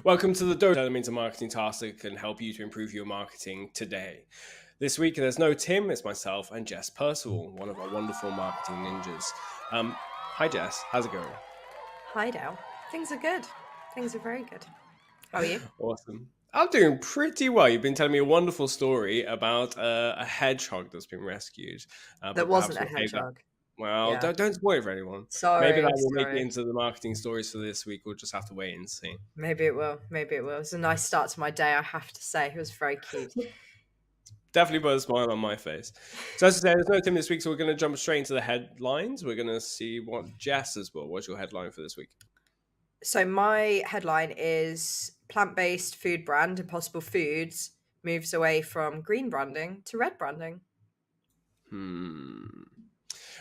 Welcome to the Dojo elements of marketing tasks that can help you to improve your marketing today. This week, there's no Tim, it's myself and Jess Percival, one of our wonderful marketing ninjas. Hi, Jess. How's it going? Hi, Dale. Things are good. Things are very good. How are you? Awesome. I'm doing pretty well. You've been telling me a wonderful story about a hedgehog that's been rescued, That but wasn't perhaps a we'll save that. hedgehog. Well, Yeah. don't spoil it for anyone. Maybe that Sorry, will make it sorry. into the marketing stories for this week. We'll just have to wait and see. Maybe it will. Maybe it will. It was a nice start to my day, I have to say. It was very cute. Definitely put a smile on my face. So as I said, there's no Tim this week, so we're going to jump straight into the headlines. We're going to see what Jess as well. What's your headline for this week? So my headline is plant-based food brand Impossible Foods moves away from green branding to red branding. Hmm.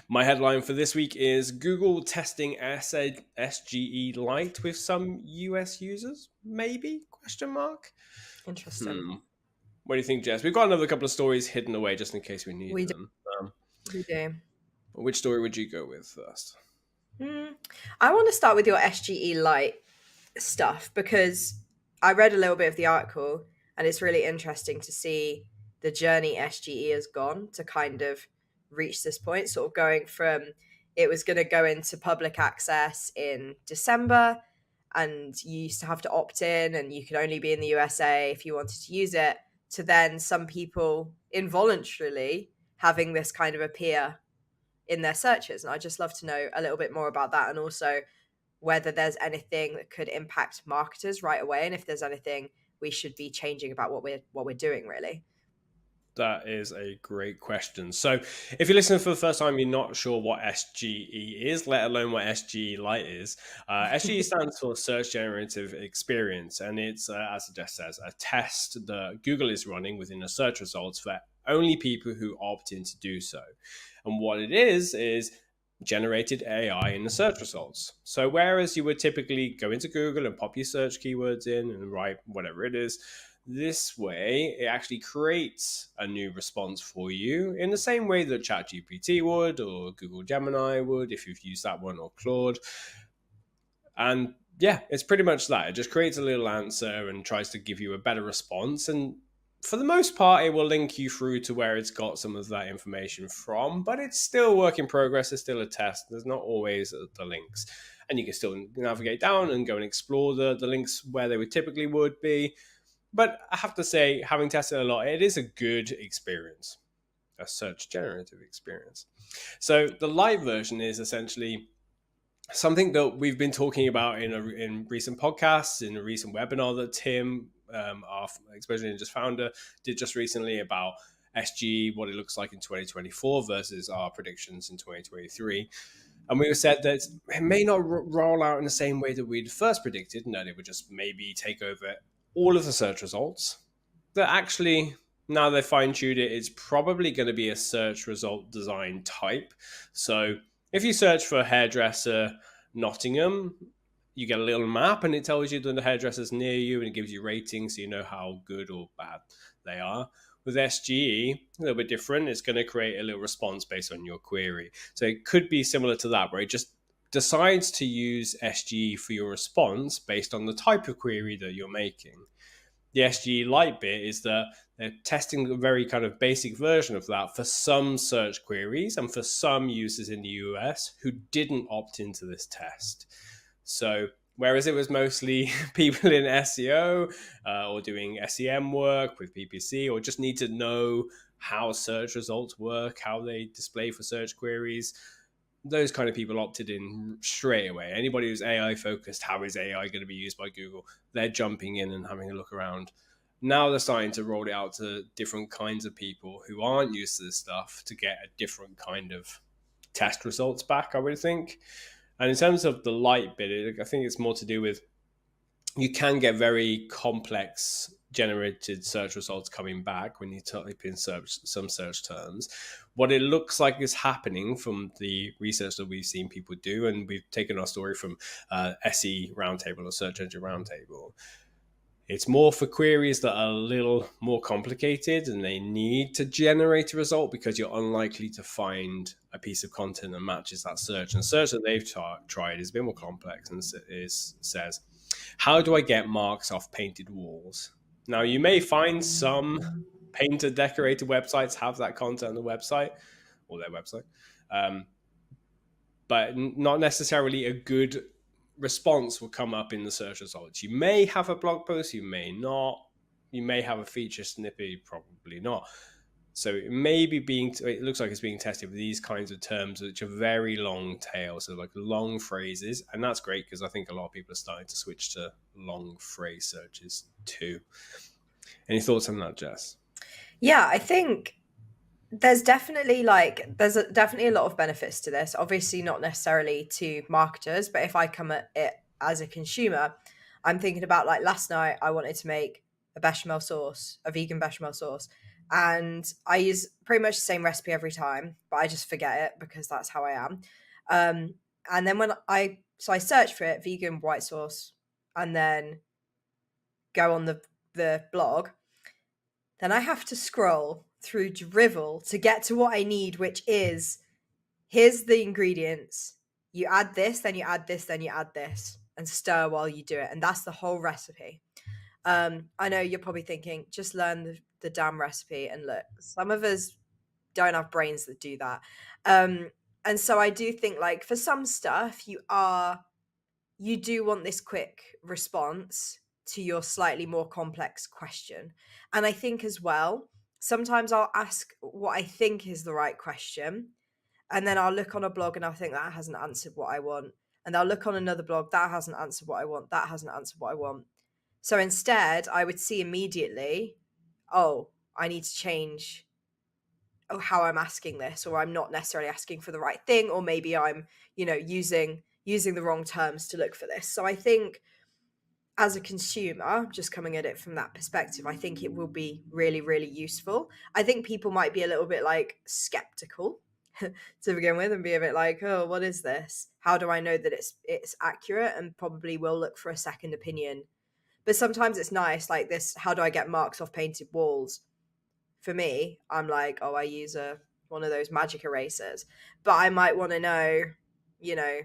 My headline for this week is Google testing SGE Lite with some US users. Maybe? Question mark. Interesting. Hmm. What do you think, Jess? We've got another couple of stories hidden away just in case we need We do. them. Um, We do. which story would you go with first? Hmm. I want to start with your SGE Lite stuff because I read a little bit of the article and it's really interesting to see the journey SGE has gone to kind of reach this point, sort of going from it was going to go into public access in December and you used to have to opt in and you could only be in the USA if you wanted to use it, to then some people involuntarily having this kind of appear in their searches. And I'd just love to know a little bit more about that, and also whether there's anything that could impact marketers right away, and if there's anything we should be changing about what we're doing really. That is a great question. So, if you're listening for the first time, you're not sure what SGE is, let alone what SGE Lite is. SGE stands for Search Generative Experience, and it's, as it just says, a test that Google is running within the search results for only people who opt in to do so. And what it is generated AI in the search results. So, whereas you would typically go into Google and pop your search keywords in and write whatever it is, this way, it actually creates a new response for you in the same way that ChatGPT would or Google Gemini would if you've used that one, or Claude. And yeah, it's pretty much that. It just creates a little answer and tries to give you a better response. And for the most part, it will link you through to where it's got some of that information from, but it's still work in progress. It's still a test. There's not always the links. And you can still navigate down and go and explore the links where they would typically would be. But I have to say, having tested a lot, it is a good experience, a search generative experience. So the light version is essentially something that we've been talking about in recent podcasts, in a recent webinar that Tim, our Exposure Ninjas founder, did just recently about SG, what it looks like in 2024 versus our predictions in 2023. And we said that it may not roll out in the same way that we'd first predicted, and that it would just maybe take over all of the search results. That actually, now they fine tuned it, it's probably going to be a search result design type. So if you search for hairdresser Nottingham, you get a little map and it tells you the hairdressers near you and it gives you ratings so you know how good or bad they are. With SGE, a little bit different. It's going to create a little response based on your query. So it could be similar to that, where it just decides to use SGE for your response based on the type of query that you're making. The SGE Lite bit is that they're testing a very kind of basic version of that for some search queries and for some users in the US who didn't opt into this test. So whereas it was mostly people in SEO or doing SEM work with PPC, or just need to know how search results work, how they display for search queries, those kind of people opted in straight away. Anybody who's AI focused, how is AI going to be used by Google? They're jumping in and having a look around. Now they're starting to roll it out to different kinds of people who aren't used to this stuff to get a different kind of test results back, I would think. And in terms of the light bit, I think it's more to do with you can get very complex generated search results coming back when you type in some search terms. What it looks like is happening from the research that we've seen people do, and we've taken our story from SE Roundtable or Search Engine Roundtable. It's more for queries that are a little more complicated and they need to generate a result because you're unlikely to find a piece of content that matches that search. And the search that they've tried is a bit more complex and says How do I get marks off painted walls? Now, you may find some painted, decorated websites have that content on the website or their website, um, but not necessarily a good response will come up in the search results. You may have a blog post, you may not. You may have a feature snippet, probably not. So it may be it looks like it's being tested with these kinds of terms, which are very long tail, so like long phrases. And that's great because I think a lot of people are starting to switch to long phrase searches too. Any thoughts on that, Jess? Yeah, I think there's definitely definitely a lot of benefits to this. Obviously, not necessarily to marketers, but if I come at it as a consumer, I'm thinking about like last night I wanted to make a bechamel sauce, a vegan bechamel sauce, and I use pretty much the same recipe every time, but I just forget it because that's how I am. Um, and then I search for it, vegan white sauce, and then go on the blog, then I have to scroll through drivel to get to what I need, which is here's the ingredients. You add this, then you add this, then you add this, and stir while you do it. And that's the whole recipe. I know you're probably thinking, just learn the damn recipe. And look, some of us don't have brains that do that. And so I do think, like, for some stuff, you do want this quick response to your slightly more complex question. And I think as well, sometimes I'll ask what I think is the right question. And then I'll look on a blog and I'll think that hasn't answered what I want. And I'll look on another blog that hasn't answered what I want. That hasn't answered what I want. So instead, I would see immediately, oh, I need to change how I'm asking this, or I'm not necessarily asking for the right thing, or maybe I'm, using the wrong terms to look for this. So I think as a consumer, just coming at it from that perspective, I think it will be really, really useful. I think people might be a little bit like skeptical to begin with and be a bit like, oh, what is this? How do I know that it's accurate? And probably will look for a second opinion. But sometimes it's nice, like this, how do I get marks off painted walls? For me, I'm like, oh, I use one of those magic erasers. But I might want to know, you know,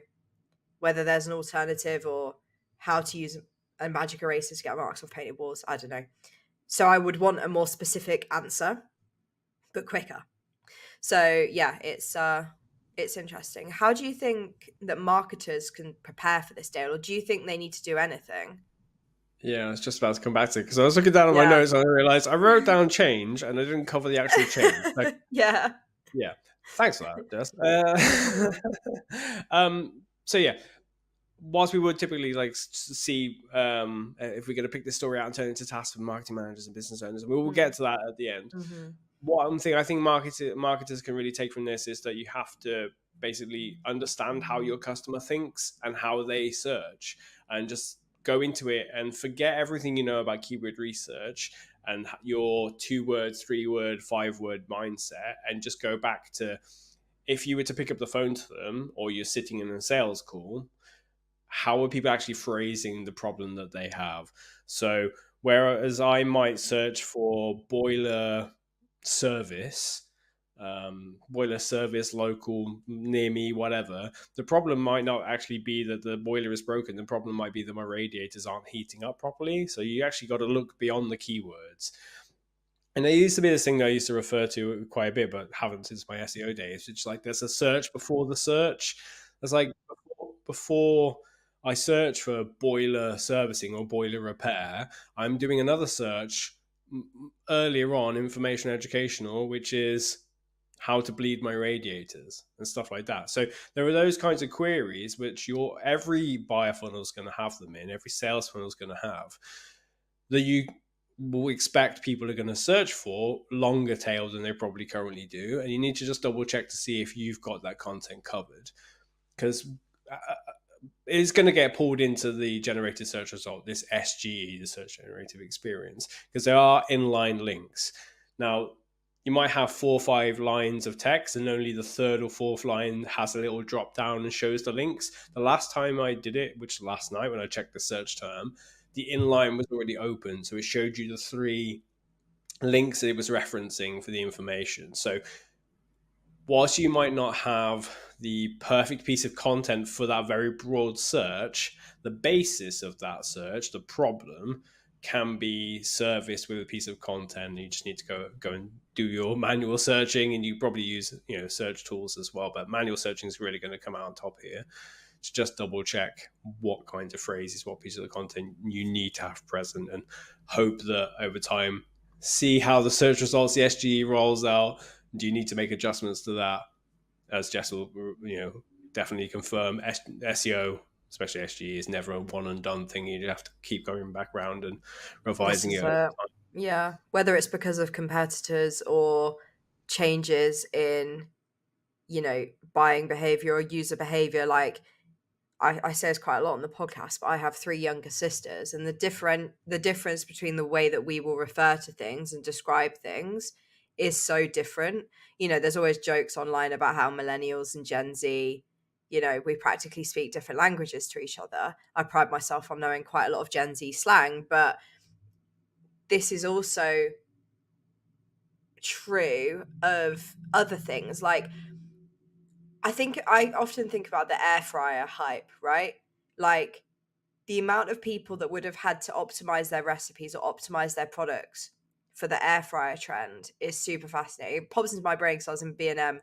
whether there's an alternative or how to use a magic eraser to get marks off painted walls. I don't know. So I would want a more specific answer, but quicker. So yeah, it's interesting. How do you think that marketers can prepare for this, Dale, or do you think they need to do anything? Yeah, I was just about to come back to it because I was looking down at my Yeah. notes and I realized I wrote down change and I didn't cover the actual change. Like, Yeah. yeah, thanks for that, Jess. So yeah, whilst we would typically like see if we're going to pick this story out and turn it into tasks for marketing managers and business owners, and we will get to that at the end. Mm-hmm. One thing I think marketers can really take from this is that you have to basically understand how your customer thinks and how they search, and just go into it and forget everything you know about keyword research and your 2 word, 3 word, 5 word mindset, and just go back to, if you were to pick up the phone to them or you're sitting in a sales call, how are people actually phrasing the problem that they have? So whereas I might search for boiler service local near me, whatever, the problem might not actually be that the boiler is broken. The problem might be that my radiators aren't heating up properly. So you actually got to look beyond the keywords. And there used to be this thing that I used to refer to quite a bit, but haven't since my SEO days. It's like there's a search before the search. There's like before I search for boiler servicing or boiler repair, I'm doing another search earlier on, information educational, which is how to bleed my radiators and stuff like that. So there are those kinds of queries which every buyer funnel is going to have them in, every sales funnel is going to have, that you will expect people are going to search for longer tail than they probably currently do. And you need to just double check to see if you've got that content covered, because it's going to get pulled into the generated search result, this SGE, the search generative experience, because there are inline links. Now, you might have 4 or 5 lines of text and only the third or fourth line has a little drop down and shows the links. The last time I did it, which was last night when I checked the search term, the inline was already open. So it showed you the 3 links that it was referencing for the information. So whilst you might not have the perfect piece of content for that very broad search, the basis of that search, the problem, can be serviced with a piece of content. You just need to go and do your manual searching, and you probably use search tools as well. But manual searching is really going to come out on top here. To just double check what kinds of phrases, what pieces of content you need to have present, and hope that over time, see how the search results, the SGE rolls out. Do you need to make adjustments to that? As Jess will, definitely confirm, SEO, especially SGE, is never a one and done thing. You have to keep going back around and This revising is it over time. yeah, whether it's because of competitors or changes in, buying behavior or user behavior. Like I say this quite a lot on the podcast, but I have three younger sisters, and the difference between the way that we will refer to things and describe things is so different. There's always jokes online about how millennials and Gen Z, we practically speak different languages to each other. I pride myself on knowing quite a lot of Gen Z slang, but this is also true of other things. Like, I often think about the air fryer hype, right? Like, the amount of people that would have had to optimize their recipes or optimize their products for the air fryer trend is super fascinating. It pops into my brain because I was in B&M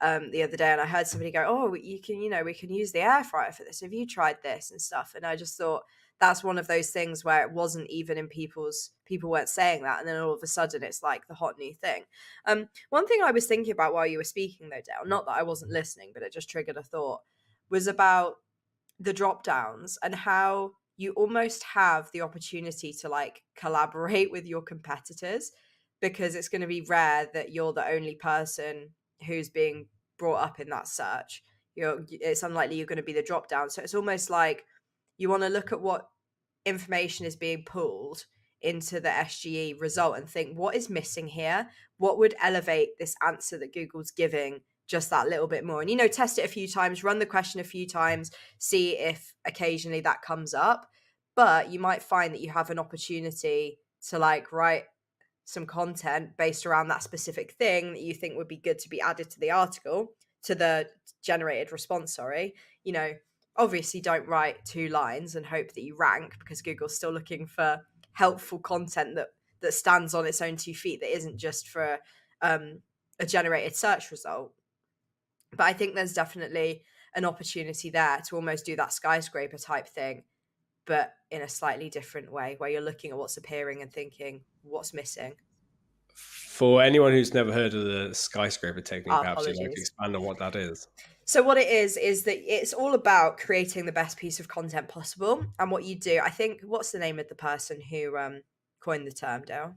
the other day, and I heard somebody go, "Oh, you can, we can use the air fryer for this. Have you tried this and stuff?" And I just thought that's one of those things where it wasn't even in people weren't saying that, and then all of a sudden it's like the hot new thing. One thing I was thinking about while you were speaking, though, Dale, not that I wasn't listening, but it just triggered a thought, was about the drop downs and how you almost have the opportunity to like collaborate with your competitors, because it's going to be rare that you're the only person who's being brought up in that search. It's unlikely you're going to be the drop down. So it's almost like you want to look at what information is being pulled into the SGE result and think, what is missing here? What would elevate this answer that Google's giving just that little bit more? And, test it a few times, run the question a few times, see if occasionally that comes up. But you might find that you have an opportunity to like write some content based around that specific thing that you think would be good to be added to the article, to the generated response, sorry. Obviously don't write 2 lines and hope that you rank, because Google's still looking for helpful content that stands on its own 2 feet, that isn't just for a generated search result. But I think there's definitely an opportunity there to almost do that skyscraper type thing, but in a slightly different way, where you're looking at what's appearing and thinking, what's missing? For anyone who's never heard of the skyscraper technique, perhaps you'd like to Apologies. expand on what that is. So what it is that it's all about creating the best piece of content possible. And what you do, I think, what's the name of the person who coined the term, Dale?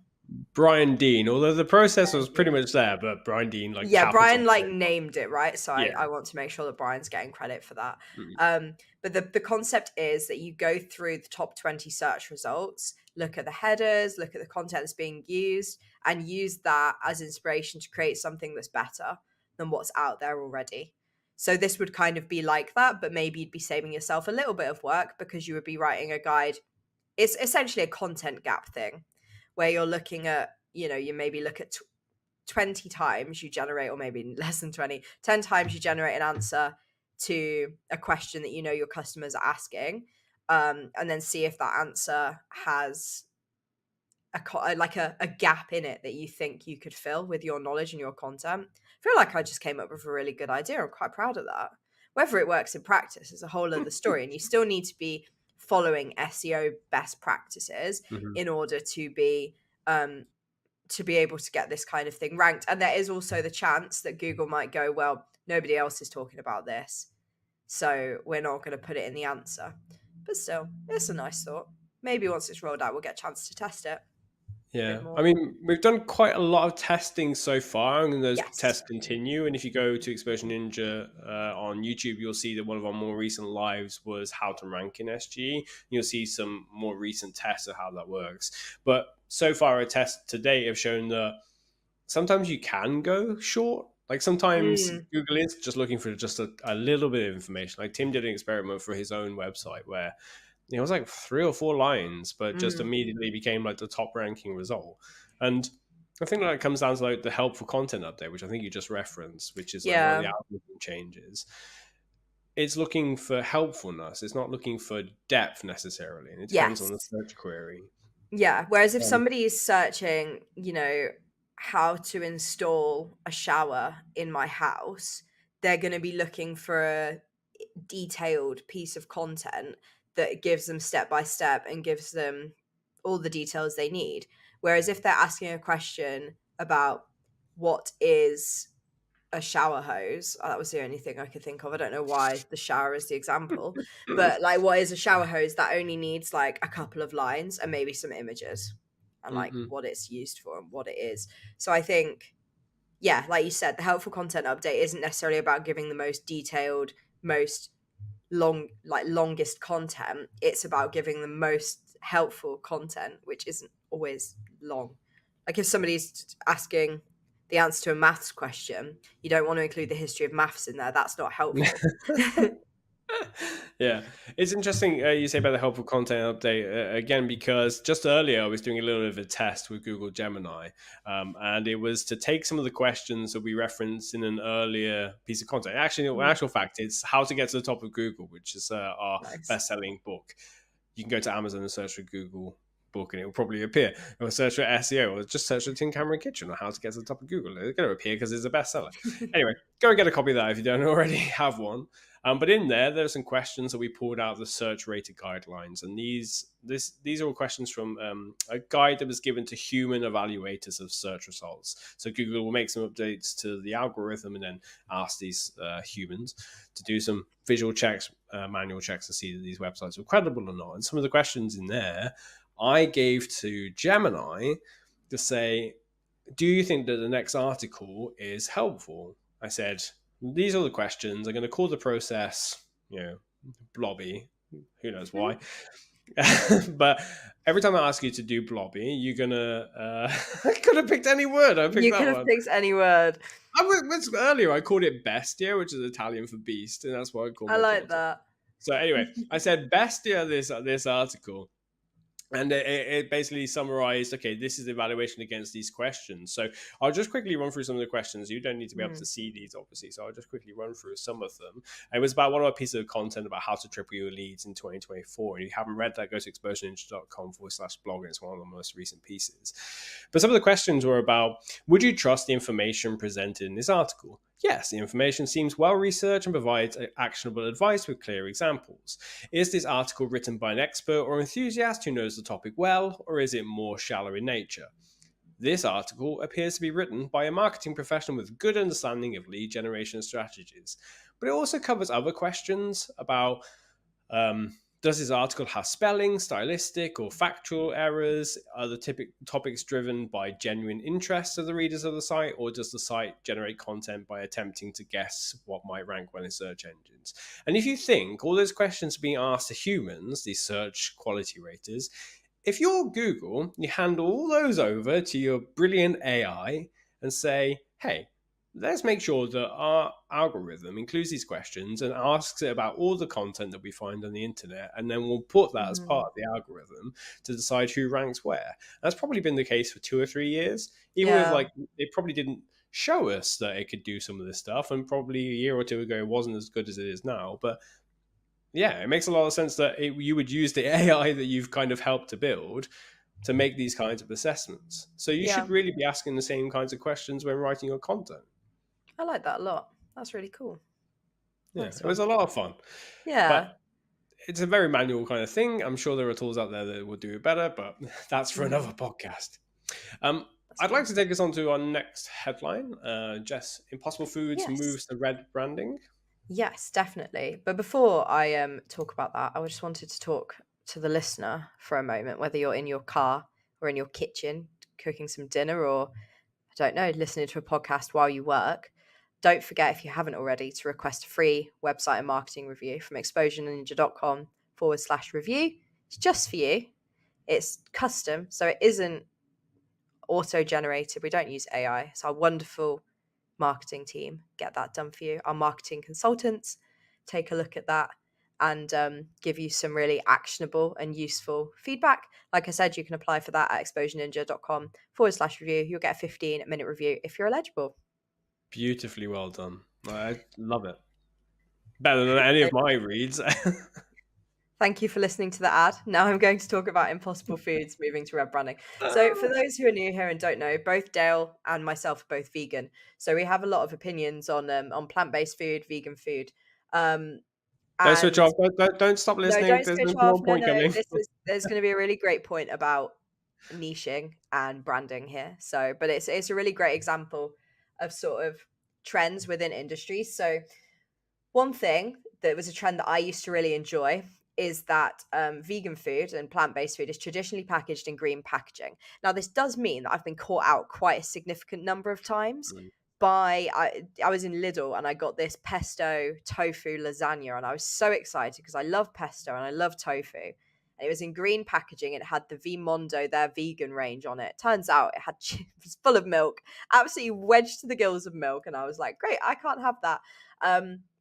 Brian Dean, although the process was pretty much there, but Brian Dean like Yeah, Brian like capitalized. named it, right? So Yeah. I want to make sure that Brian's getting credit for that. Mm. But the concept is that you go through the top 20 search results, look at the headers, look at the content that's being used, and use that as inspiration to create something that's better than what's out there already. So this would kind of be like that, but maybe you'd be saving yourself a little bit of work, because you would be writing a guide. It's essentially a content gap thing, where you're looking at, you maybe look at 20 times you generate, or maybe less than 20, 10 times you generate an answer to a question that your customers are asking, and then see if that answer has a gap in it that you think you could fill with your knowledge and your content. I feel like I just came up with a really good idea. I'm quite proud of that. Whether it works in practice is a whole other story, and you still need to be following SEO best practices Mhm. in order to be able to get this kind of thing ranked. And there is also the chance that Google might go, well, nobody else is talking about this, so we're not going to put it in the answer. But still, it's a nice thought. Maybe once it's rolled out, we'll get a chance to test it a bit Yeah, I more. mean, we've done quite a lot of testing so far, and those Yes. tests continue. And if you go to Exposure Ninja on YouTube, you'll see that one of our more recent lives was how to rank in SGE. You'll see some more recent tests of how that works. But so far, our tests to date have shown that sometimes you can go short. Like sometimes Mm, Google is just looking for just a little bit of information. Like Tim did an experiment for his own website where it was like 3 or 4 lines, but just mm. immediately became like the top ranking result. And I think that comes down to like the helpful content update, which I think you just referenced, which is like one of the Yeah. algorithm changes. It's looking for helpfulness. It's not looking for depth necessarily, and it depends on the Yes. search query. Yeah. Whereas if Um, somebody is searching, how to install a shower in my house, they're going to be looking for a detailed piece of content that gives them step by step and gives them all the details they need. Whereas if they're asking a question about what is a shower hose, that was the only thing I could think of. I don't know why the shower is the example, but like, what is a shower hose? That only needs like a couple of lines and maybe some images and like mm-mm. what it's used for and what it is. So I think, yeah, like you said, the helpful content update isn't necessarily about giving the most detailed, most longest content. It's about giving the most helpful content, which isn't always long. Like if somebody's asking the answer to a maths question, you don't want to include the history of maths in there. That's not helpful. Yeah, it's interesting you say about the helpful content update again, because just earlier I was doing a little bit of a test with Google Gemini, and it was to take some of the questions that we referenced in an earlier piece of content. Actually, in actual fact, it's how to get to the top of Google, which is our Nice. best-selling book. You can go to Amazon and search for Google book and it will probably appear, or search for SEO, or just search for Tin Camera Kitchen or how to get to the top of Google. It's going to appear because it's a bestseller. Anyway, go and get a copy of that if you don't already have one. But in there are some questions that we pulled out of the search rated guidelines, and these are all questions from a guide that was given to human evaluators of search results. So Google will make some updates to the algorithm and then ask these humans to do some visual checks, manual checks to see that these websites are credible or not. And some of the questions in there I gave to Gemini to say, do you think that the next article is helpful? I said, these are the questions. I'm going to call the process, blobby. Who knows why? But every time I ask you to do blobby, you're going to. I could have picked any word. I picked You could that have one. picked any word. Earlier, I called it bestia, which is Italian for beast, and that's what I call I my like daughter. that. So anyway, I said bestia this article, and it basically summarized, okay, this is the evaluation against these questions. So I'll just quickly run through some of the questions. You don't need to be able to see these, obviously. So I'll just quickly run through some of them. And it was about one of our pieces of content about how to triple your leads in 2024. And if you haven't read that, go to exposureninja.com/blog. It's one of the most recent pieces. But some of the questions were about, would you trust the information presented in this article? Yes, the information seems well researched and provides actionable advice with clear examples. Is this article written by an expert or enthusiast who knows the topic well, or is it more shallow in nature? This article appears to be written by a marketing professional with good understanding of lead generation strategies, but it also covers other questions about does this article have spelling, stylistic, or factual errors? Are the topics driven by genuine interest of the readers of the site, or does the site generate content by attempting to guess what might rank well in search engines? And if you think all those questions are being asked to humans, these search quality raters, if you're Google, you hand all those over to your brilliant AI and say, hey, let's make sure that our algorithm includes these questions and asks it about all the content that we find on the internet, and then we'll put that as part of the algorithm to decide who ranks where. That's probably been the case for 2 or 3 years, even with Yeah. like, it probably didn't show us that it could do some of this stuff, and probably a year or two ago it wasn't as good as it is now. But yeah, it makes a lot of sense that you would use the AI that you've kind of helped to build to make these kinds of assessments. So you Yeah. should really be asking the same kinds of questions when writing your content. I like that a lot. That's really cool. Yeah, Nice it was one. a lot of fun, Yeah. but it's a very manual kind of thing. I'm sure there are tools out there that will do it better, but that's for another podcast. Um, That's I'd like cool. to take us on to our next headline. Jess, Impossible Foods Yes. moves to red branding. Yes, definitely. But before I talk about that, I just wanted to talk to the listener for a moment, whether you're in your car or in your kitchen cooking some dinner, or I don't know, listening to a podcast while you work. Don't forget, if you haven't already, to request a free website and marketing review from exposureninja.com/review. It's just for you. It's custom, so it isn't auto generated. We don't use AI. It's our wonderful marketing team get that done for you. Our marketing consultants take a look at that and give you some really actionable and useful feedback. Like I said, you can apply for that at exposureninja.com/review. You'll get a 15-minute review if you're eligible. Beautifully well done. I love it. Better than any of my reads. Thank you for listening to the ad. Now I'm going to talk about Impossible Foods, moving to red branding. So, for those who are new here and don't know, both Dale and myself are both vegan. So we have a lot of opinions on plant-based food, vegan food. Um, Don't switch and off. Don't stop no, listening. don't There's an switch off. important No, point no, coming. there's going to be a really great point about niching and branding here. So, but it's a really great example of sort of trends within industries. So, one thing that was a trend that I used to really enjoy is that vegan food and plant-based food is traditionally packaged in green packaging. Now, this does mean that I've been caught out quite a significant number of times Mm. by I was in Lidl and I got this pesto tofu lasagna and I was so excited because I love pesto and I love tofu. And it was in green packaging. It had the Vimondo, their vegan range on it. Turns out it was full of milk, absolutely wedged to the gills of milk. And I was like, great, I can't have that.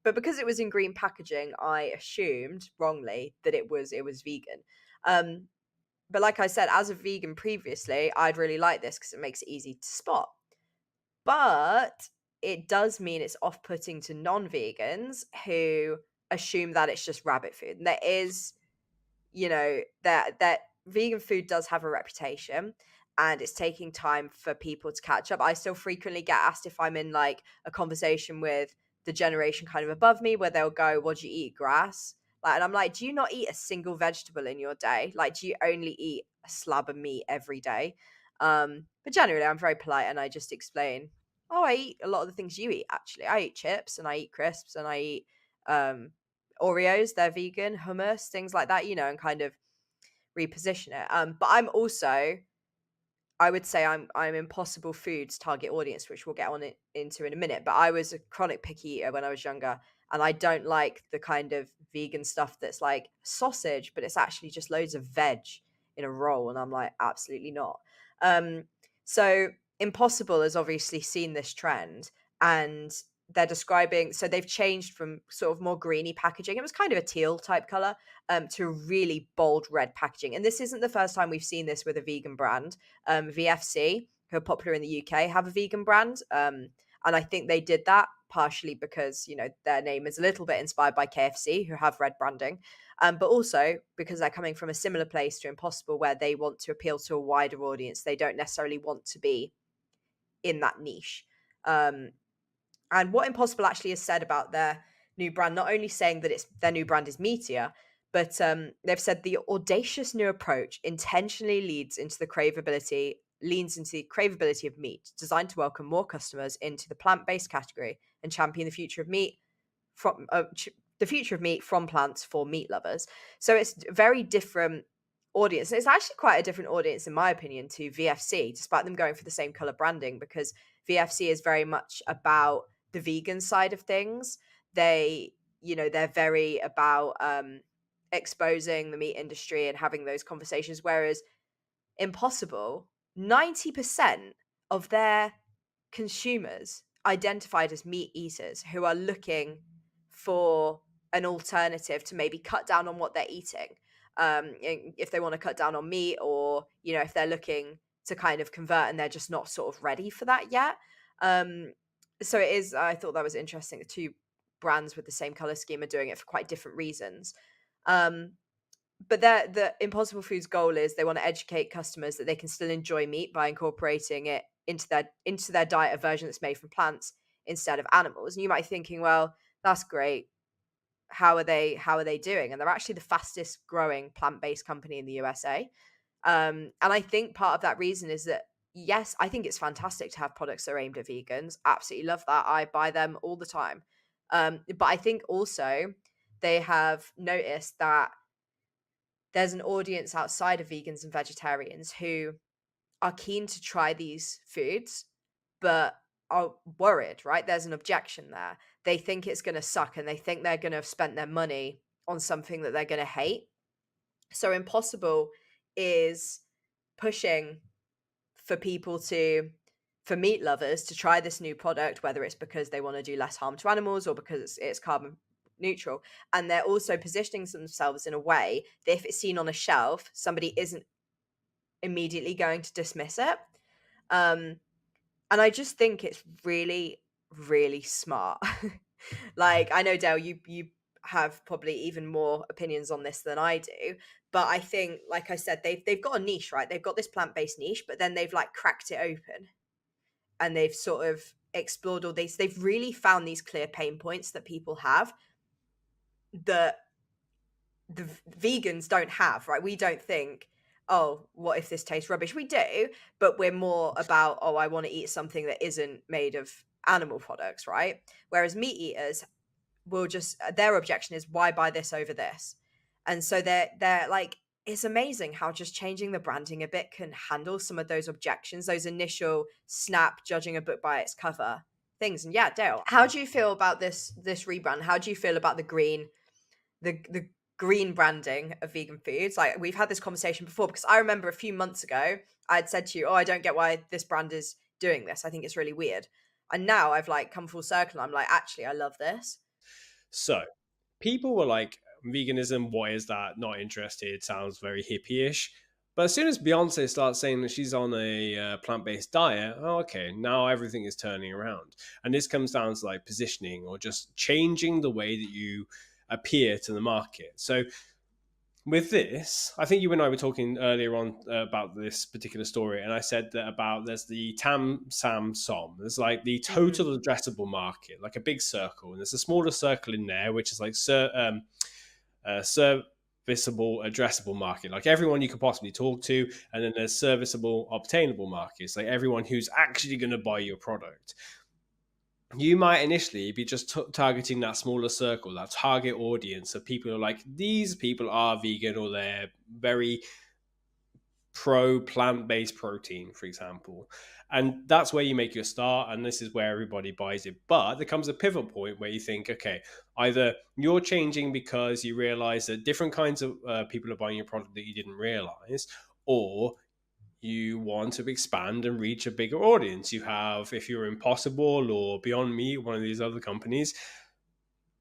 But because it was in green packaging, I assumed wrongly that it was vegan. Um, but like I said, as a vegan previously, I'd really like this because it makes it easy to spot. But it does mean it's off-putting to non-vegans who assume that it's just rabbit food. And there is, that vegan food does have a reputation and it's taking time for people to catch up. I still frequently get asked if I'm in like a conversation with the generation kind of above me where they'll go, "What do you eat? Grass?" Like, and I'm like, "Do you not eat a single vegetable in your day? Like, do you only eat a slab of meat every day?" But generally I'm very polite and I just explain, "Oh, I eat a lot of the things you eat actually. I eat chips and I eat crisps and I eat um Oreos, they're vegan, hummus, things like that, and kind of reposition it. But I'm also, I would say I'm Impossible Foods target audience, which we'll get on it into in a minute. But I was a chronic picky eater when I was younger, and I don't like the kind of vegan stuff that's like sausage, but it's actually just loads of veg in a roll, and I'm like, absolutely not. Um, so Impossible has obviously seen this trend, and they're describing. So they've changed from sort of more greeny packaging. It was kind of a teal type color, to really bold red packaging. And this isn't the first time we've seen this with a vegan brand. VFC, who are popular in the UK, have a vegan brand. And I think they did that partially because, their name is a little bit inspired by KFC, who have red branding, but also because they're coming from a similar place to Impossible, where they want to appeal to a wider audience. They don't necessarily want to be in that niche. Um, and what Impossible actually has said about their new brand, not only saying that it's their new brand is meatier, but they've said the audacious new approach intentionally leans into the craveability of meat, designed to welcome more customers into the plant-based category and champion the future of meat from plants for meat lovers. So it's a very different audience. It's actually quite a different audience, in my opinion, to VFC, despite them going for the same color branding, because VFC is very much about the vegan side of things. They're very about exposing the meat industry and having those conversations, whereas Impossible, 90% of their consumers identified as meat eaters who are looking for an alternative to maybe cut down on what they're eating. If they want to cut down on meat, or if they're looking to kind of convert and they're just not sort of ready for that yet. So it is, I thought that was interesting. The two brands with the same color scheme are doing it for quite different reasons. But the Impossible Foods goal is they want to educate customers that they can still enjoy meat by incorporating it into their diet, a version that's made from plants instead of animals. And you might be thinking, well, that's great. How are they doing? And they're actually the fastest growing plant-based company in the USA. And I think part of that reason is that, yes, I think it's fantastic to have products that are aimed at vegans. Absolutely love that. I buy them all the time. But I think also they have noticed that there's an audience outside of vegans and vegetarians who are keen to try these foods, but are worried, right? There's an objection there. They think it's going to suck and they think they're going to have spent their money on something that they're going to hate. So Impossible is pushing for for meat lovers to try this new product, whether it's because they want to do less harm to animals or because it's neutral. And they're also positioning themselves in a way that if it's seen on a shelf, somebody isn't immediately going to dismiss it. Um, and I just think it's really, really smart. Like, I know, Dale, you have probably even more opinions on this than I do, but I think, like I said, they've got a niche, right? They've got this plant-based niche, but then they've like cracked it open and they've sort of explored all these. They've really found these clear pain points that people have that the vegans don't have, right? We don't think, oh, what if this tastes rubbish? We do, but we're more about, oh, I want to eat something that isn't made of animal products, right? Whereas meat eaters will just, their objection is, why buy this over this? And so they're like, it's amazing how just changing the branding a bit can handle some of those objections, those initial snap judging a book by its cover things. And yeah, Dale, how do you feel about this rebrand? How do you feel about the green branding of vegan foods? Like, we've had this conversation before, because I remember a few months ago I'd said to you, oh, I don't get why this brand is doing this, I think it's really weird. And now I've like come full circle, I'm like, actually, I love this. So people were like, veganism, what is that? Not interested. Sounds very hippie-ish. But as soon as Beyonce starts saying that she's on a plant-based diet, oh, okay, now everything is turning around. And this comes down to like positioning or just changing the way that you appear to the market. So with this, I think you and I were talking earlier on about this particular story, and I said that about there's the Tam Sam Som. There's like the Mm-hmm. total addressable market, like a big circle, and there's a smaller circle in there, which is like serviceable addressable market, like everyone you could possibly talk to, and then there's serviceable obtainable markets, like everyone who's actually going to buy your product. You might initially be just targeting that smaller circle, that target audience of people who are like, these people are vegan or they're very pro plant-based protein, for example. And that's where you make your start, and this is where everybody buys it. But there comes a pivot point where you think, okay, either you're changing because you realize that different kinds of people are buying your product that you didn't realize, or you want to expand and reach a bigger audience. You have, if you're Impossible or Beyond Meat, one of these other companies,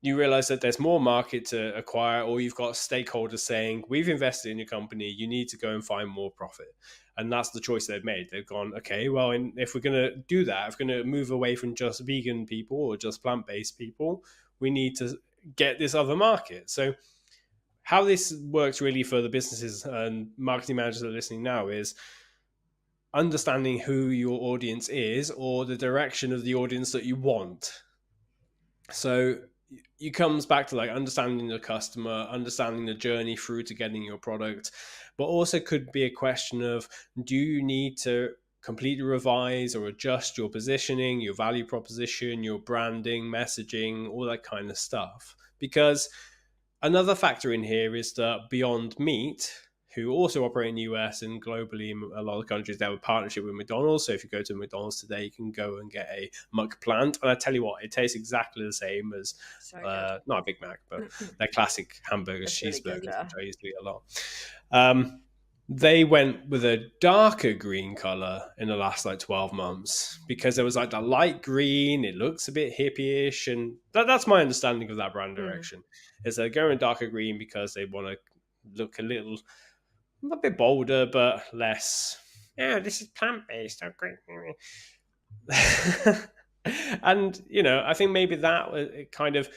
you realize that there's more market to acquire, or you've got stakeholders saying, we've invested in your company, you need to go and find more profit. And that's the choice they've made. They've gone, okay, well, if we're going to do that, if we're going to move away from just vegan people or just plant-based people, we need to get this other market. So how this works really for the businesses and marketing managers that are listening now is understanding who your audience is or the direction of the audience that you want. So it comes back to like understanding the customer, understanding the journey through to getting your product, but also could be a question of, do you need to completely revise or adjust your positioning, your value proposition, your branding, messaging, all that kind of stuff? Because another factor in here is that Beyond Meat, who also operate in the US and globally in a lot of countries, they have a partnership with McDonald's. So if you go to McDonald's today, you can go and get a muck plant. And I tell you what, it tastes exactly the same as, So good. not a Big Mac, but their classic hamburgers, It's really good, cheeseburgers, yeah. which I used to eat a lot. They went with a darker green color in the last like 12 months because there was like the light green, it looks a bit hippie-ish, and that's my understanding of that brand Mm. direction, is they're going darker green because they want to look a bit bolder but less, yeah, this is plant-based, okay. And I think maybe that it kind of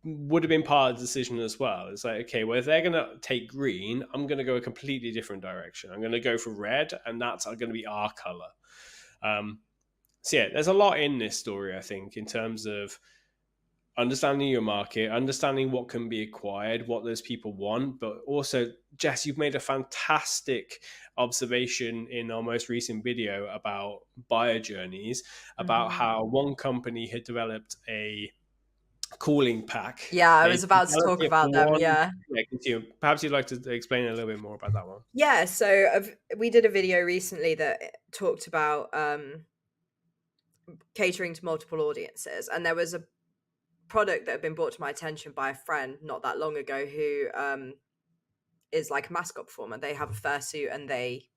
would have been part of the decision as well. It's like, okay, well, if they're going to take green, I'm going to go a completely different direction. I'm going to go for red, and that's going to be our color. So yeah, there's a lot in this story, I think, in terms of understanding your market, understanding what can be acquired, what those people want, but also, Jess, you've made a fantastic observation in our most recent video about buyer journeys, about Mhm. how one company had developed a cooling pack, Yeah, I a was about to talk functionality about for them, one. yeah. Yeah, continue. Perhaps you'd like to explain a little bit more about that one. Yeah, so we did a video recently that talked about catering to multiple audiences, and there was a product that had been brought to my attention by a friend not that long ago who is like a mascot performer. They have a fursuit and they,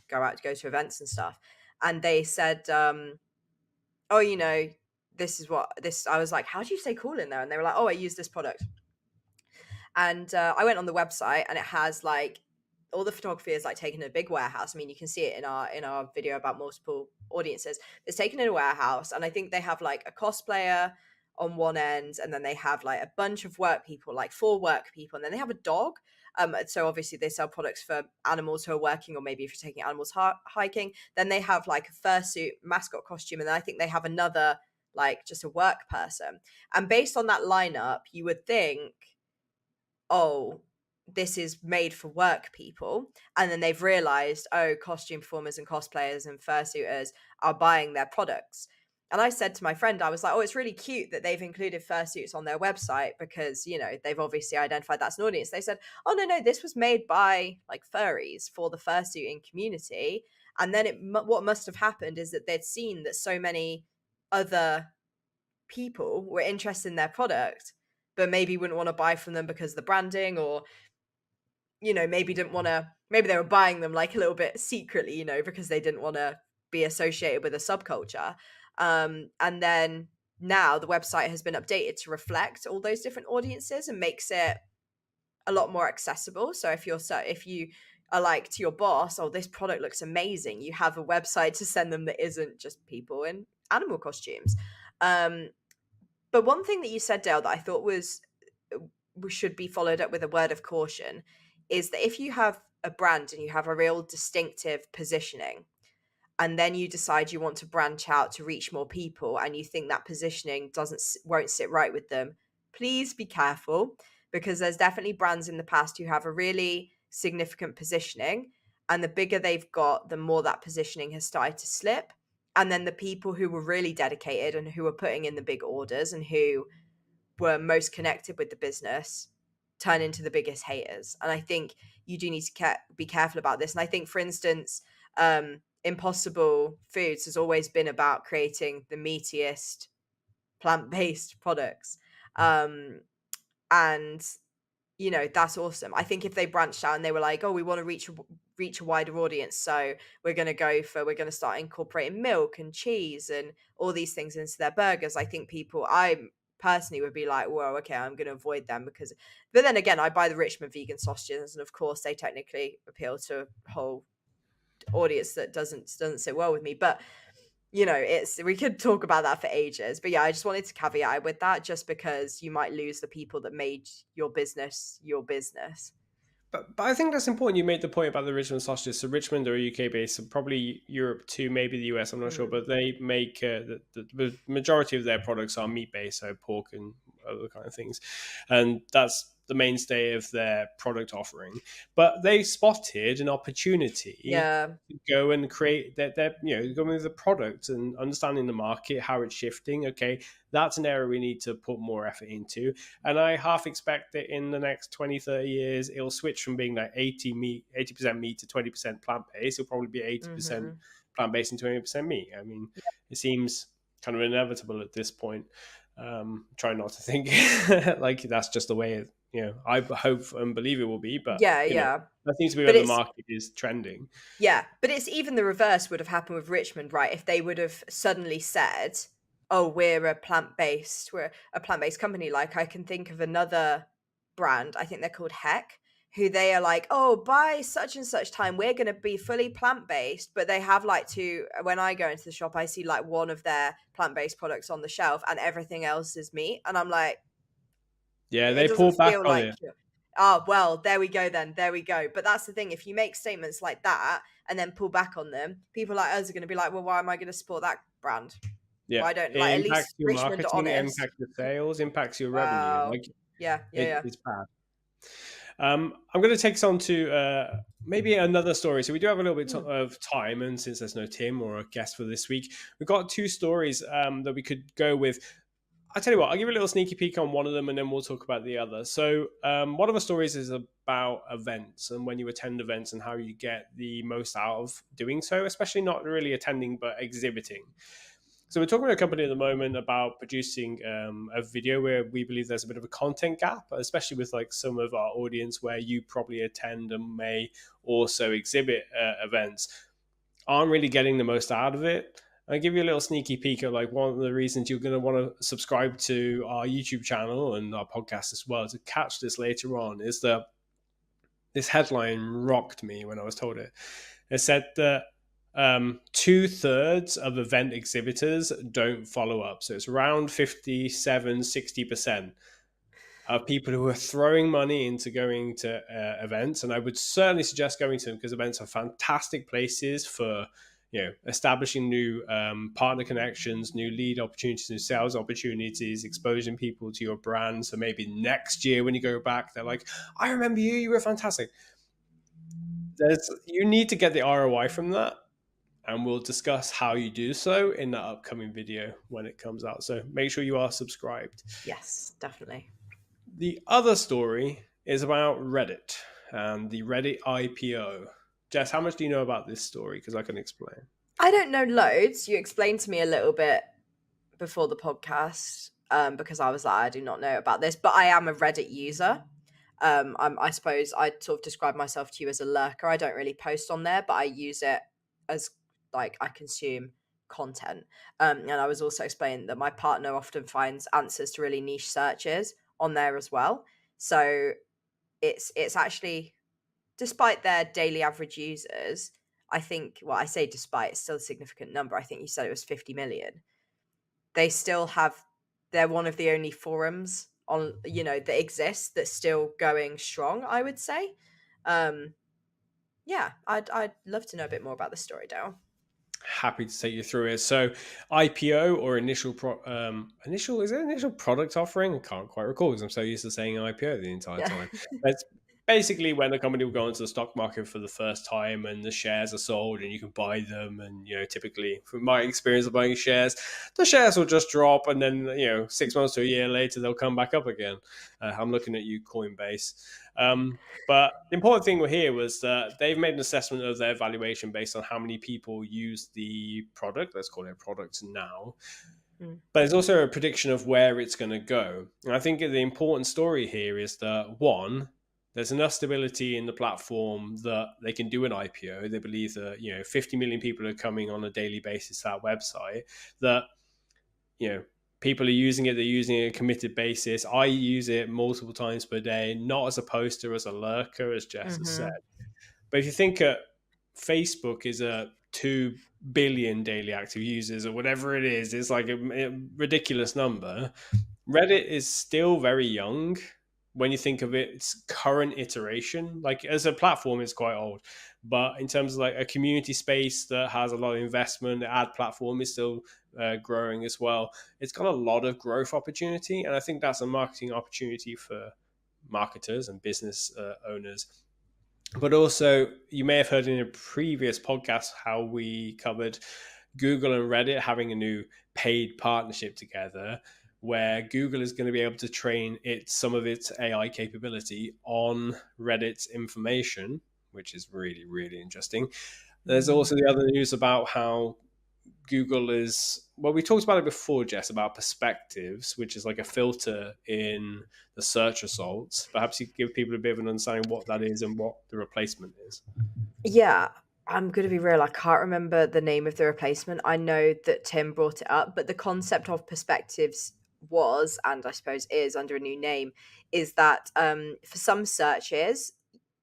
go out to go to events and stuff. And they said, oh, this is what this. I was like, how do you say cool in there? And they were like, oh, I use this product. And I went on the website, and it has like all the photography is like taken in a big warehouse. I mean, you can see it in our video about multiple audiences. It's taken in a warehouse, and I think they have like a cosplayer on one end, and then they have like a bunch of work people, like 4 work people, and then they have a dog. So obviously they sell products for animals who are working, or maybe if you're taking animals hiking. Then they have like a fursuit mascot costume, and then I think they have another like just a work person. And based on that lineup, you would think, oh, this is made for work people. And then they've realized, oh, costume performers and cosplayers and fursuiters are buying their products. And I said to my friend, I was like, oh, it's really cute that they've included fursuits on their website because, you know, they've obviously identified that's an audience. They said, oh, no, this was made by like furries for the fursuiting community. And then what must have happened is that they'd seen that so many other people were interested in their product, but maybe wouldn't want to buy from them because of the branding, or, you know, maybe didn't want to, maybe they were buying them like a little bit secretly, you know, because they didn't want to be associated with a subculture. And then now the website has been updated to reflect all those different audiences and makes it a lot more accessible. So if you are like to your boss, oh, this product looks amazing, you have a website to send them that isn't just people in animal costumes. um but one thing that you said, Dale, that I thought was should be followed up with a word of caution is that if you have a brand and you have a real distinctive positioning, and then you decide you want to branch out to reach more people, and you think that positioning won't sit right with them, please be careful, because there's definitely brands in the past who have a really significant positioning, and the bigger they've got, the more that positioning has started to slip. And then the people who were really dedicated and who were putting in the big orders and who were most connected with the business turn into the biggest haters. And I think you do need to be careful about this. And I think, for instance, Impossible Foods has always been about creating the meatiest plant-based products. And you know, that's awesome. I think if they branched out and they were like, oh, we want to reach a wider audience, so we're going to start incorporating milk and cheese and all these things into their burgers, I think I personally would be like, well, okay, I'm going to avoid them. Because but then again, I buy the Richmond vegan sausages, and of course they technically appeal to a whole audience that doesn't sit well with me. But you know, we could talk about that for ages. But yeah, I just wanted to caveat with that, just because you might lose the people that made your business your business. But I think that's important. You made the point about the Richmond sausages. So Richmond are UK based, so probably Europe too, maybe the US. I'm not sure, Mm. but they make the majority of their products are meat based, so pork and other kind of things, and that's the mainstay of their product offering. But they spotted an opportunity Yeah. to go and create their going with the product and understanding the market, how it's shifting. Okay, that's an area we need to put more effort into. And I half expect that in the next 20, 30 years, it'll switch from being like 80% meat to 20% plant based. It'll probably be 80% Hmm. plant based and 20% meat. I mean, it seems kind of inevitable at this point. Try not to think like that's just the way I hope and believe it will be, but Yeah, yeah. that seems to be where But the it's market is trending. Yeah, but it's even the reverse would have happened with Richmond, right? If they would have suddenly said, "Oh, we're a plant-based company." Like, I can think of another brand, I think they're called Heck, who they are like, "Oh, by such and such time, we're going to be fully plant-based." But they have like when I go into the shop, I see like one of their plant-based products on the shelf and everything else is meat. And I'm like, Yeah, it they doesn't pulled back feel on like it. you. Oh, well, there we go then. There we go. But that's the thing. If you make statements like that and then pull back on them, people like us are going to be like, well, why am I going to support that brand? Yeah, Why don't, like, it at impacts least your Richmond are marketing, it honest. impacts your sales, impacts your revenue. Wow. Like Yeah, yeah, yeah. it's bad. I'm going to take us on to maybe another story. So we do have a little bit Hmm. of time, and since there's no Tim or a guest for this week, we've got 2 stories that we could go with. I tell you what, I'll give you a little sneaky peek on one of them, and then we'll talk about the other. So one of the stories is about events and when you attend events and how you get the most out of doing so, especially not really attending but exhibiting. So we're talking to a company at the moment about producing a video where we believe there's a bit of a content gap, especially with like some of our audience where you probably attend and may also exhibit events, aren't really getting the most out of it. I'll give you a little sneaky peek of like one of the reasons you're going to want to subscribe to our YouTube channel and our podcast as well to catch this later on is that this headline rocked me when I was told it. It said that 2/3 of event exhibitors don't follow up. So it's around 57-60% of people who are throwing money into going to events. And I would certainly suggest going to them because events are fantastic places for establishing new partner connections, new lead opportunities, new sales opportunities, exposing people to your brand. So maybe next year when you go back, they're like, I remember you, you were fantastic. You need to get the ROI from that, and we'll discuss how you do so in that upcoming video when it comes out. So make sure you are subscribed. Yes, definitely. The other story is about Reddit and the Reddit IPO. Jess, how much do you know about this story? Because I can explain. I don't know loads. You explained to me a little bit before the podcast because I was like, I do not know about this, but I am a Reddit user. I suppose I'd sort of describe myself to you as a lurker. I don't really post on there, but I use it as like I consume content. And I was also explaining that my partner often finds answers to really niche searches on there as well. So it's actually, despite their daily average users, I think, well, I say despite, it's still a significant number. I think you said it was 50 million. They still have, they're one of the only forums on, that exists that's still going strong, I would say. Yeah, I'd love to know a bit more about the story, Dale. Happy to take you through it. So, IPO or initial is it initial product offering? I can't quite recall because I'm so used to saying IPO the entire Yeah. time. It's basically when a company will go into the stock market for the first time and the shares are sold and you can buy them. And typically, from my experience of buying shares, the shares will just drop and then 6 months to a year later they'll come back up again. I'm looking at you, Coinbase. But the important thing here was that they've made an assessment of their valuation based on how many people use the product. Let's call it a product now. Mm. But there's also a prediction of where it's going to go. And I think the important story here is that, one, there's enough stability in the platform that they can do an IPO. They believe that 50 million people are coming on a daily basis to that website. That people are using it. They're using it on a committed basis. I use it multiple times per day, not as a poster, as a lurker, as Jess has said. But if you think Facebook is a 2 billion daily active users or whatever it is, it's like a ridiculous number. Reddit is still very young when you think of its current iteration. Like as a platform, it's quite old, but in terms of like a community space that has a lot of investment, the ad platform is still growing as well. It's got a lot of growth opportunity, and I think that's a marketing opportunity for marketers and business owners. But also, you may have heard in a previous podcast how we covered Google and Reddit having a new paid partnership together, where Google is going to be able to train some of its AI capability on Reddit's information, which is really, really interesting. There's also the other news about how Google is, well, we talked about it before, Jess, about perspectives, which is like a filter in the search results. Perhaps you give people a bit of an understanding what that is and what the replacement is. Yeah, I'm going to be real. I can't remember the name of the replacement. I know that Tim brought it up, but the concept of perspectives was, and I suppose is under a new name, is that for some searches,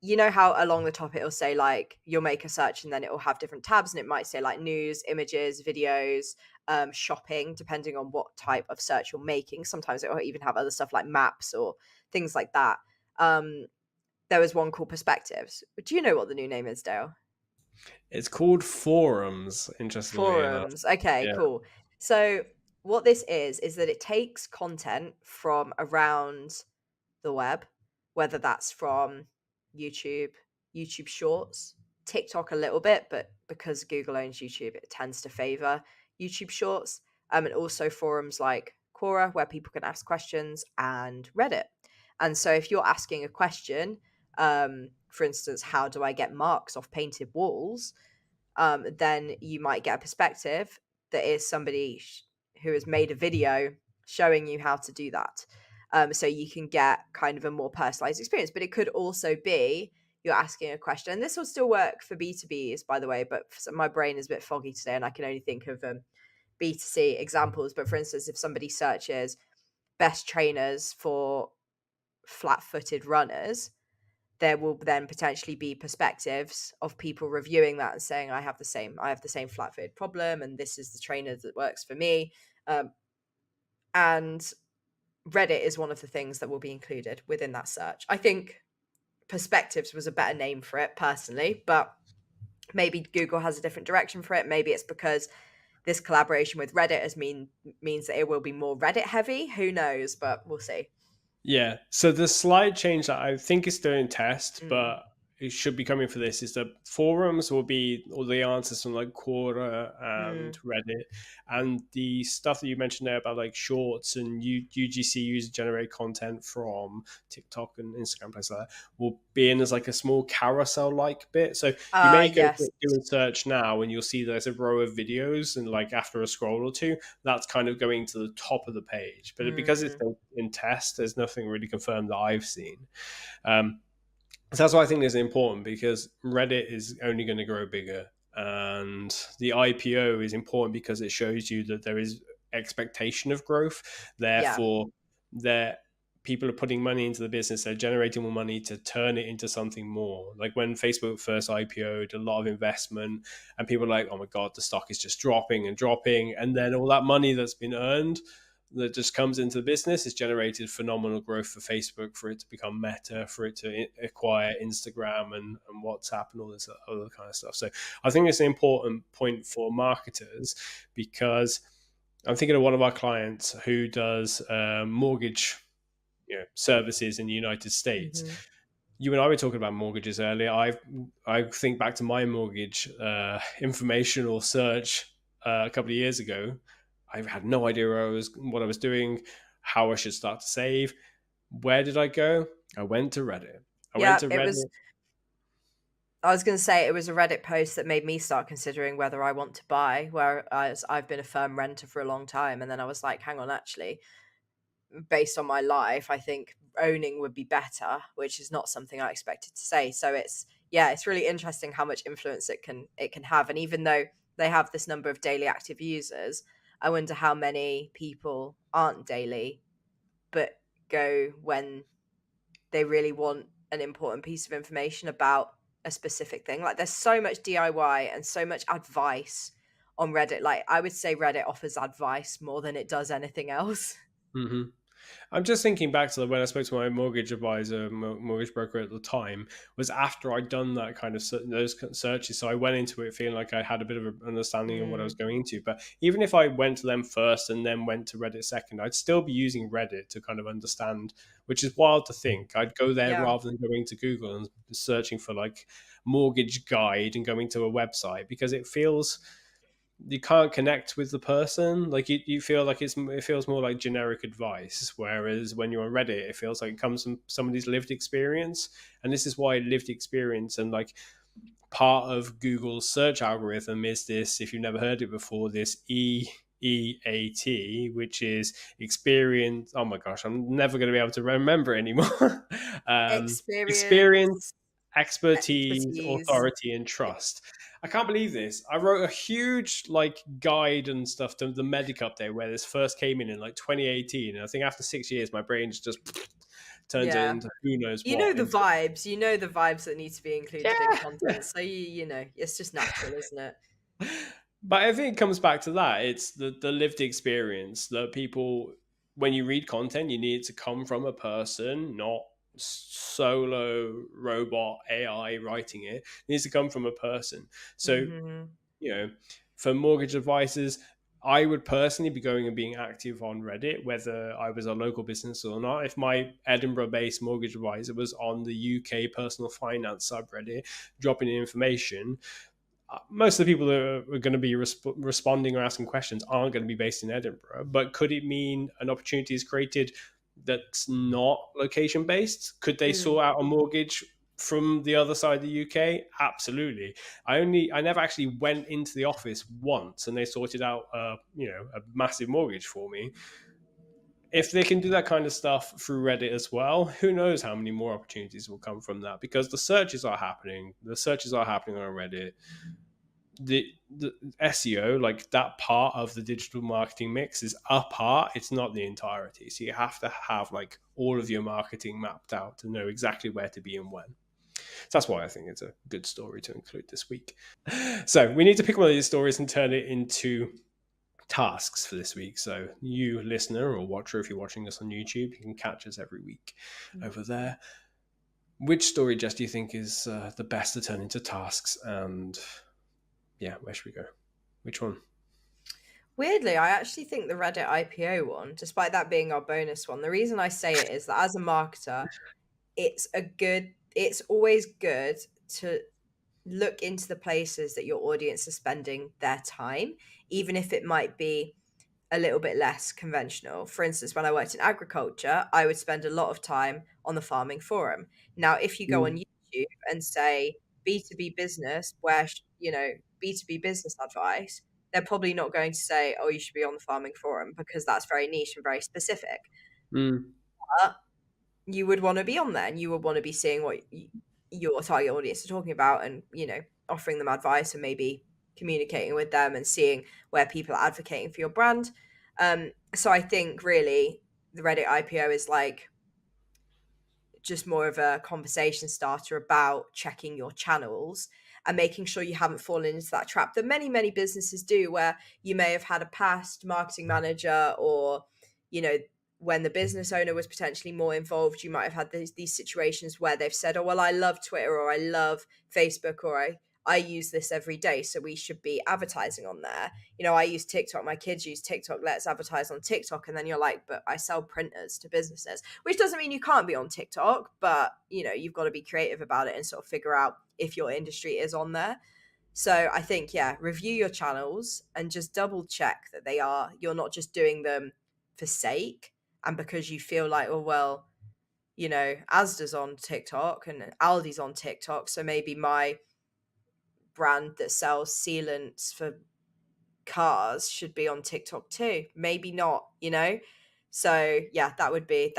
you know how along the top it'll say like you'll make a search and then it will have different tabs and it might say like news, images, videos, shopping, depending on what type of search you're making. Sometimes it will even have other stuff like maps or things like that. There was one called Perspectives. Do you know what the new name is, Dale? It's called forums, interestingly enough. Forums. Okay, Yeah. cool. So what this is that it takes content from around the web, whether that's from YouTube, YouTube Shorts, TikTok a little bit, but because Google owns YouTube, it tends to favor YouTube Shorts, and also forums like Quora, where people can ask questions, and Reddit. And so if you're asking a question, for instance, how do I get marks off painted walls? Then you might get a perspective that is somebody who has made a video showing you how to do that. So you can get kind of a more personalized experience. But it could also be you're asking a question. And this will still work for B2Bs, by the way, but my brain is a bit foggy today and I can only think of B2C examples. But for instance, if somebody searches best trainers for flat-footed runners, there will then potentially be perspectives of people reviewing that and saying, I have the same flat-footed problem, and this is the trainer that works for me. And Reddit is one of the things that will be included within that search. I think perspectives was a better name for it personally, but maybe Google has a different direction for it. Maybe it's because this collaboration with Reddit means that it will be more Reddit heavy. Who knows? But we'll see. Yeah. So the slight change that I think is still in test, Mm, but it should be coming for this, is that forums will be all the answers from like Quora and mm. Reddit, and the stuff that you mentioned there about like shorts and UGC, user generated content from TikTok and Instagram, places like that, will be in as like a small carousel like bit. So you may go Yes. do a search now and you'll see there's a row of videos, and like after a scroll or two, that's kind of going to the top of the page. But because it's Mm, still in test, there's nothing really confirmed that I've seen. Um, so that's why I think it's important, because Reddit is only going to grow bigger, and the IPO is important because it shows you that there is expectation of growth. yeah. Therefore, that people are putting money into the business, they're generating more money to turn it into something more. Like when Facebook first IPO'd, a lot of investment, and people are like, oh my god, the stock is just dropping and dropping, and then all that money that's been earned that just comes into the business has generated phenomenal growth for Facebook, for it to become Meta, for it to acquire Instagram and WhatsApp and all this other kind of stuff. So I think it's an important point for marketers, because I'm thinking of one of our clients who does mortgage, services in the United States. Hmm. You and I were talking about mortgages earlier. I think back to my mortgage informational search a couple of years ago. I had no idea what I was doing, how I should start to save. Where did I go? I went to Reddit. I went Yeah, to it was. Reddit. I was going to say it was a Reddit post that made me start considering whether I want to buy. Whereas I've been a firm renter for a long time, and then I was like, hang on, actually, based on my life, I think owning would be better, which is not something I expected to say. So it's really interesting how much influence it can have. And even though they have this number of daily active users, I wonder how many people aren't daily but go when they really want an important piece of information about a specific thing. Like there's so much DIY and so much advice on Reddit. Like I would say Reddit offers advice more than it does anything else. Hmm. I'm just thinking back to when I spoke to my mortgage advisor, mortgage broker at the time, was after I'd done that kind of those searches. So I went into it feeling like I had a bit of an understanding of what I was Mm, going into. But even if I went to them first and then went to Reddit second, I'd still be using Reddit to kind of understand, which is wild to think. I'd go there yeah. rather than going to Google and searching for like mortgage guide and going to a website, because it feels, you can't connect with the person. Like you feel like it feels more like generic advice, whereas when you're on Reddit, it feels like it comes from somebody's lived experience. And this is why lived experience, and like part of Google's search algorithm is this, if you've never heard it before, this EAT, which is experience. Oh my gosh, I'm never going to be able to remember it anymore. Experience, Experience, expertise, expertise. authority, and trust. I can't believe this. I wrote a huge like guide and stuff to the Medic update where this first came in like 2018, and I think after 6 years, my brain's just turned it Yeah. into who knows You know what. the Into vibes. You know the vibes that need to be included in yeah. content. So it's just natural, isn't it? But I think it comes back to that. It's the lived experience that people, when you read content, you need it to come from a person, not solo robot AI writing it. It needs to come from a person. So, Hmm. you know, for mortgage advisors, I would personally be going and being active on Reddit, whether I was a local business or not. If my Edinburgh based mortgage advisor was on the UK personal finance subreddit, dropping in information, most of the people that are going to be responding or asking questions aren't going to be based in Edinburgh. But could it mean an opportunity is created that's not location based? Could they Mm. sort out a mortgage from the other side of the UK? Absolutely. I never actually went into the office once and they sorted out a massive mortgage for me. if they can do that kind of stuff through Reddit as well, who knows how many more opportunities will come from that? Because the searches are happening. The searches are happening on Reddit. The SEO, like that part of the digital marketing mix, is a part. It's not the entirety. So you have to have like all of your marketing mapped out to know exactly where to be and when. So that's why I think it's a good story to include this week. So we need to pick one of these stories and turn it into tasks for this week. So you listener or watcher, if you're watching us on YouTube, you can catch us every week over there. Which story, Jess, do you think is the best to turn into tasks? And yeah, where should we go? Which one? Weirdly, I actually think the Reddit IPO one, despite that being our bonus one, the reason I say it is that as a marketer, it's always good to look into the places that your audience is spending their time, even if it might be a little bit less conventional. For instance, when I worked in agriculture, I would spend a lot of time on the farming forum. Now, if you go on Mm. YouTube and say B2B business, where, B2B business advice, they're probably not going to say, oh, you should be on the farming forum because that's very niche and very specific. Mm. But you would want to be on there and you would want to be seeing what your target audience are talking about and, offering them advice and maybe communicating with them and seeing where people are advocating for your brand. So I think really the Reddit IPO is like just more of a conversation starter about checking your channels and making sure you haven't fallen into that trap that many businesses do, where you may have had a past marketing manager, or you know when the business owner was potentially more involved, you might have had these situations where they've said, oh well, I love Twitter or I love Facebook, or I use this every day, so we should be advertising on there. I use TikTok, my kids use TikTok, let's advertise on TikTok. And then you're like, but I sell printers to businesses, which doesn't mean you can't be on TikTok, but you've got to be creative about it and sort of figure out if your industry is on there. So I think, yeah, review your channels and just double check that you're not just doing them for sake and because you feel like, oh, well, Asda's on TikTok and Aldi's on TikTok, so maybe my brand that sells sealants for cars should be on TikTok too. Maybe not. So yeah, that would be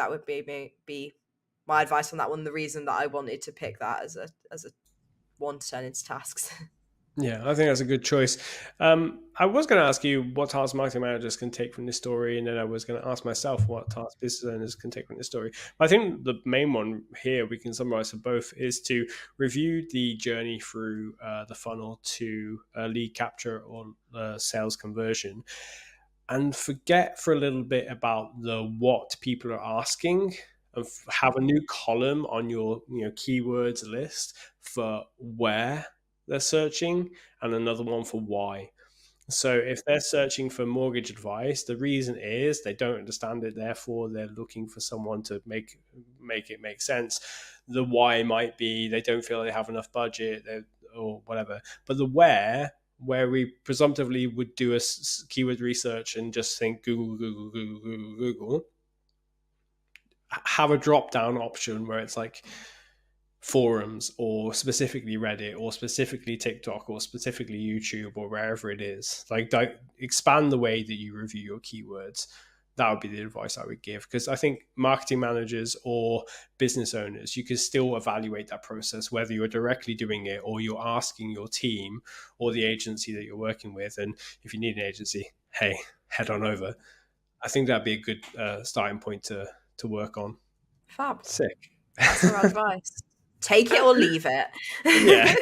my advice on that one. The reason that I wanted to pick that as a one to turn into tasks. Yeah, I think that's a good choice. I was going to ask you what tasks marketing managers can take from this story, and then I was going to ask myself what tasks business owners can take from this story. But I think the main one here we can summarize for both is to review the journey through the funnel to lead capture or sales conversion, and forget for a little bit about the what people are asking, and have a new column on your keywords list for where they're searching, and another one for why. So if they're searching for mortgage advice, the reason is they don't understand it, therefore they're looking for someone to make it make sense. The why might be they don't feel they have enough budget or whatever. But the where we presumptively would do a keyword research and just think Google, Google, Google, Google, Google, have a drop down option where it's like forums or specifically Reddit or specifically TikTok or specifically YouTube or wherever it is. Like, expand the way that you review your keywords. That would be the advice I would give, because I think marketing managers or business owners, you can still evaluate that process, whether you're directly doing it or you're asking your team or the agency that you're working with. And if you need an agency, hey, head on over. I think that'd be a good starting point to work on. Fab. Sick. That's our advice. Take it or leave it. Yeah,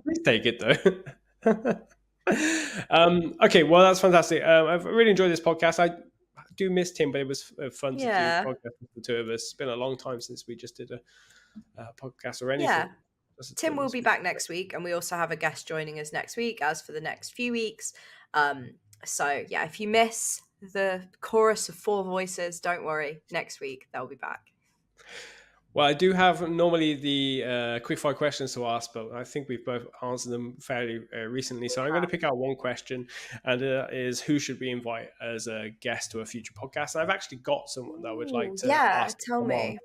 please take it though. Okay, well, that's fantastic. I've really enjoyed this podcast. I do miss Tim, but it was fun to do Yeah. podcast with the two of us. It's been a long time since we just did a podcast or Yeah. anything. Just the two Tim of will us. be back next week, and we also have a guest joining us next week, as for the next few weeks. So yeah, if you miss the chorus of four voices, don't worry. Next week they'll be back. Well, I do have normally the quickfire questions to ask, but I think we've both answered them fairly recently. So I'm going to pick out one question, and is who should we invite as a guest to a future podcast? And I've actually got someone that I would like Ooh, to yeah, ask to tell come on, me.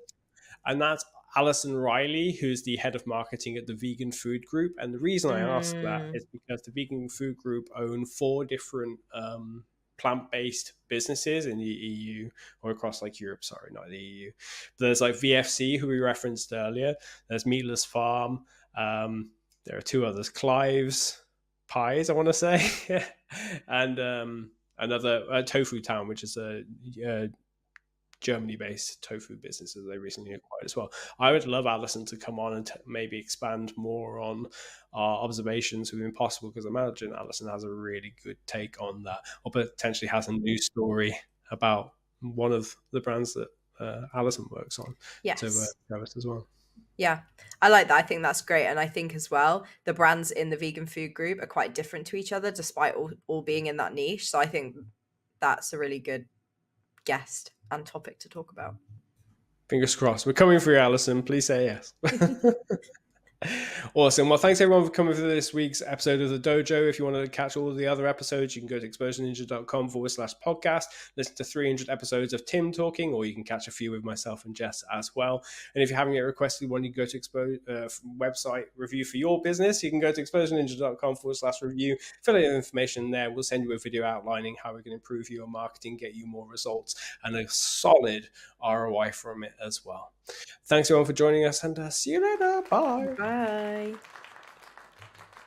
and that's Alison Riley, who's the head of marketing at the Vegan Food Group. And the reason I ask that Mm, is because the Vegan Food Group own four different plant-based businesses in the EU or across like Europe. Sorry, not the EU. There's like VFC, who we referenced earlier. There's Meatless Farm. There are two others, Clive's Pies, I want to say, and another Tofu Town, which is a Germany-based tofu business that they recently acquired as well. I would love Alison to come on and maybe expand more on our observations with Impossible, because I imagine Alison has a really good take on that, or potentially has a news story about one of the brands that Alison works on Yes. to have it as well. Yeah, I like that. I think that's great. And I think as well, the brands in the vegan food group are quite different to each other, despite all being in that niche. So I think that's a really good guest and topic to talk about. Fingers crossed. We're coming for you, Alison. Please say yes. Awesome. Well, thanks everyone for coming for this week's episode of the Dojo. If you want to catch all of the other episodes, you can go to exposureninja.com/podcast, listen to 300 episodes of Tim talking, or you can catch a few with myself and Jess as well. And if you haven't yet requested one, you can go to website review for your business. You can go to exposureninja.com/review, fill in the information there. We'll send you a video outlining how we can improve your marketing, get you more results, and a solid ROI from it as well. Thanks everyone for joining us, and see you later. Bye. Bye.